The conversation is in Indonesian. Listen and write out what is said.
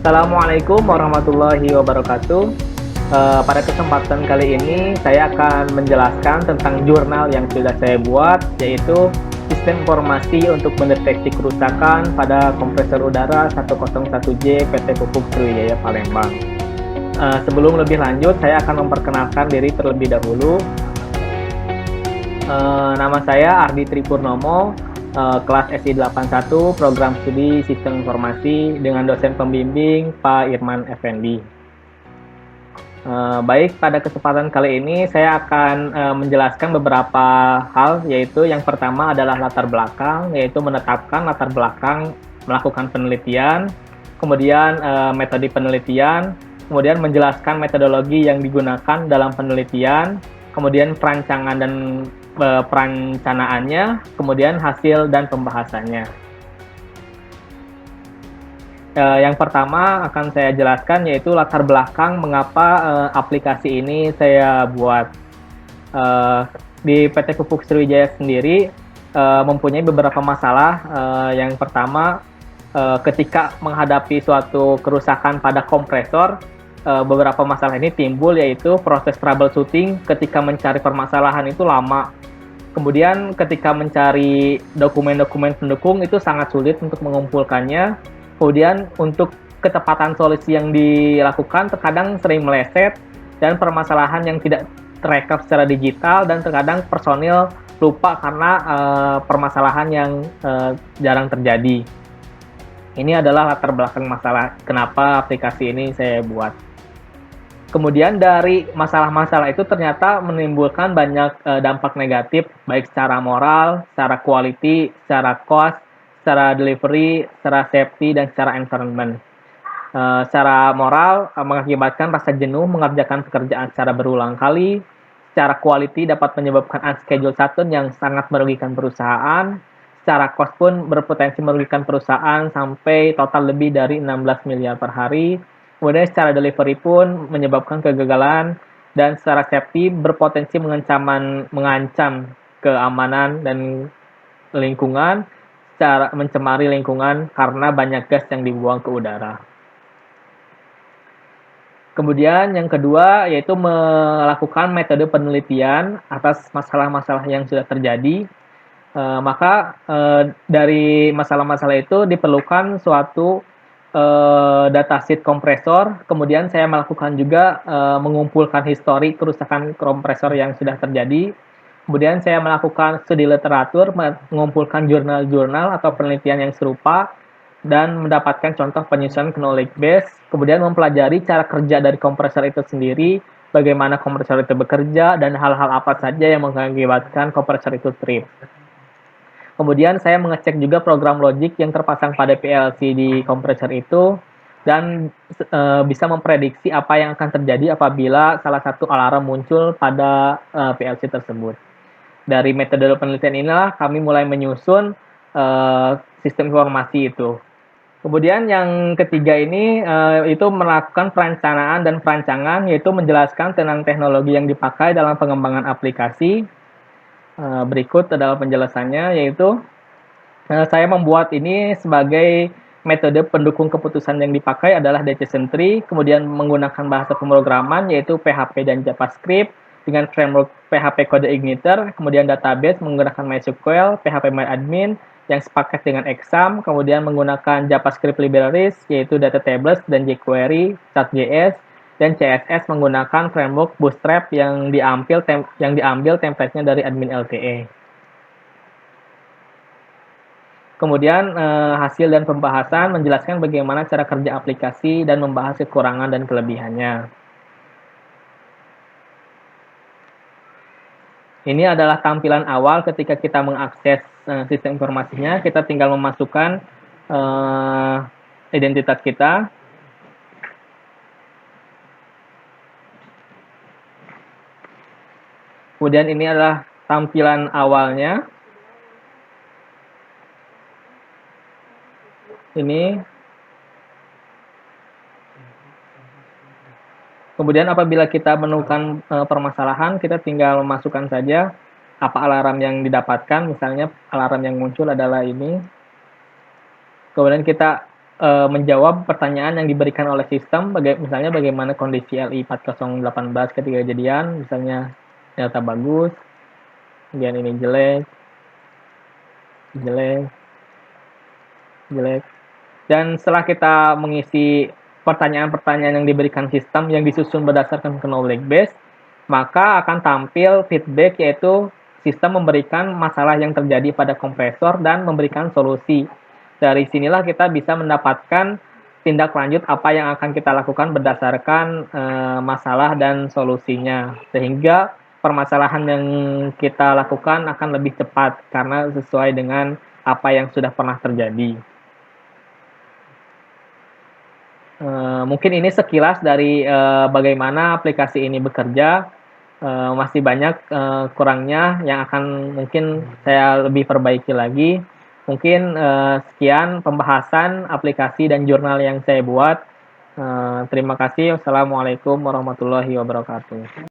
Assalamualaikum warahmatullahi wabarakatuh. Pada kesempatan kali ini saya akan menjelaskan tentang jurnal yang sudah saya buat, yaitu Sistem Informasi untuk Mendeteksi Kerusakan pada Kompresor Udara 101J PT Pupuk Sriwijaya Palembang. Sebelum lebih lanjut, saya akan memperkenalkan diri terlebih dahulu. Nama saya Ardi Tripurnomo, kelas SI 81, program studi Sistem Informasi dengan dosen pembimbing Pak Irman Effendi. Baik, pada kesempatan kali ini saya akan menjelaskan beberapa hal, yaitu yang pertama adalah latar belakang, yaitu menetapkan latar belakang melakukan penelitian, kemudian metode penelitian, kemudian menjelaskan metodologi yang digunakan dalam penelitian, kemudian perancangan dan perencanaannya, kemudian hasil dan pembahasannya. Yang pertama akan saya jelaskan yaitu latar belakang mengapa aplikasi ini saya buat. Di PT Pupuk Sriwijaya sendiri mempunyai beberapa masalah. Yang pertama, ketika menghadapi suatu kerusakan pada kompresor, beberapa masalah ini timbul, yaitu proses troubleshooting ketika mencari permasalahan itu lama. Kemudian ketika mencari dokumen-dokumen pendukung itu sangat sulit untuk mengumpulkannya. Kemudian untuk ketepatan solusi yang dilakukan terkadang sering meleset, dan permasalahan yang tidak terekam secara digital, dan terkadang personil lupa karena permasalahan yang jarang terjadi. Ini adalah latar belakang masalah kenapa aplikasi ini saya buat. Kemudian dari masalah-masalah itu ternyata menimbulkan banyak dampak negatif, baik secara moral, secara quality, secara cost, secara delivery, secara safety, dan secara environment. Secara moral, mengakibatkan rasa jenuh mengerjakan pekerjaan secara berulang kali. Secara quality dapat menyebabkan unscheduled shutdown yang sangat merugikan perusahaan. Secara cost pun berpotensi merugikan perusahaan sampai total lebih dari 16 miliar per hari. Kemudian secara delivery pun menyebabkan kegagalan, dan secara safety berpotensi mengancam keamanan dan lingkungan, secara mencemari lingkungan karena banyak gas yang dibuang ke udara. Kemudian yang kedua yaitu melakukan metode penelitian atas masalah-masalah yang sudah terjadi. Maka dari masalah-masalah itu diperlukan suatu datasheet kompresor. Kemudian saya melakukan juga mengumpulkan histori kerusakan kompresor yang sudah terjadi. Kemudian saya melakukan studi literatur, mengumpulkan jurnal-jurnal atau penelitian yang serupa, dan mendapatkan contoh penyusunan knowledge base. Kemudian mempelajari cara kerja dari kompresor itu sendiri, bagaimana kompresor itu bekerja, dan hal-hal apa saja yang mengakibatkan kompresor itu trip. Kemudian saya mengecek juga program logic yang terpasang pada PLC di kompresor itu, dan bisa memprediksi apa yang akan terjadi apabila salah satu alarm muncul pada PLC tersebut. Dari metode penelitian inilah kami mulai menyusun sistem informasi itu. Kemudian yang ketiga ini itu melakukan perencanaan dan perancangan, yaitu menjelaskan tentang teknologi yang dipakai dalam pengembangan aplikasi. Berikut adalah penjelasannya, yaitu saya membuat ini sebagai metode pendukung keputusan yang dipakai adalah decision tree, kemudian menggunakan bahasa pemrograman yaitu PHP dan JavaScript dengan framework PHP Code Igniter, kemudian database menggunakan MySQL, PHP MyAdmin yang sepaket dengan Exam, kemudian menggunakan JavaScript libraries yaitu Data Tables dan jQuery, Chart.js, dan CSS menggunakan framework Bootstrap yang diambil template-nya dari admin LTE. Kemudian hasil dan pembahasan menjelaskan bagaimana cara kerja aplikasi dan membahas kekurangan dan kelebihannya. Ini adalah tampilan awal ketika kita mengakses sistem informasinya. Kita tinggal memasukkan identitas kita. Kemudian ini adalah tampilan awalnya. Ini. Kemudian apabila kita menemukan permasalahan, kita tinggal memasukkan saja apa alarm yang didapatkan. Misalnya alarm yang muncul adalah ini. Kemudian kita menjawab pertanyaan yang diberikan oleh sistem, misalnya bagaimana kondisi LI 4018 ketika kejadian, misalnya data bagus, kemudian ini jelek, jelek, jelek. Dan setelah kita mengisi pertanyaan-pertanyaan yang diberikan sistem yang disusun berdasarkan knowledge base, maka akan tampil feedback, yaitu sistem memberikan masalah yang terjadi pada kompresor dan memberikan solusi. Dari sinilah kita bisa mendapatkan tindak lanjut apa yang akan kita lakukan berdasarkan masalah dan solusinya. Sehingga permasalahan yang kita lakukan akan lebih cepat karena sesuai dengan apa yang sudah pernah terjadi. Mungkin ini sekilas dari bagaimana aplikasi ini bekerja. Masih banyak kurangnya yang akan mungkin saya lebih perbaiki lagi. Mungkin sekian pembahasan aplikasi dan jurnal yang saya buat. Terima kasih. Wassalamualaikum warahmatullahi wabarakatuh.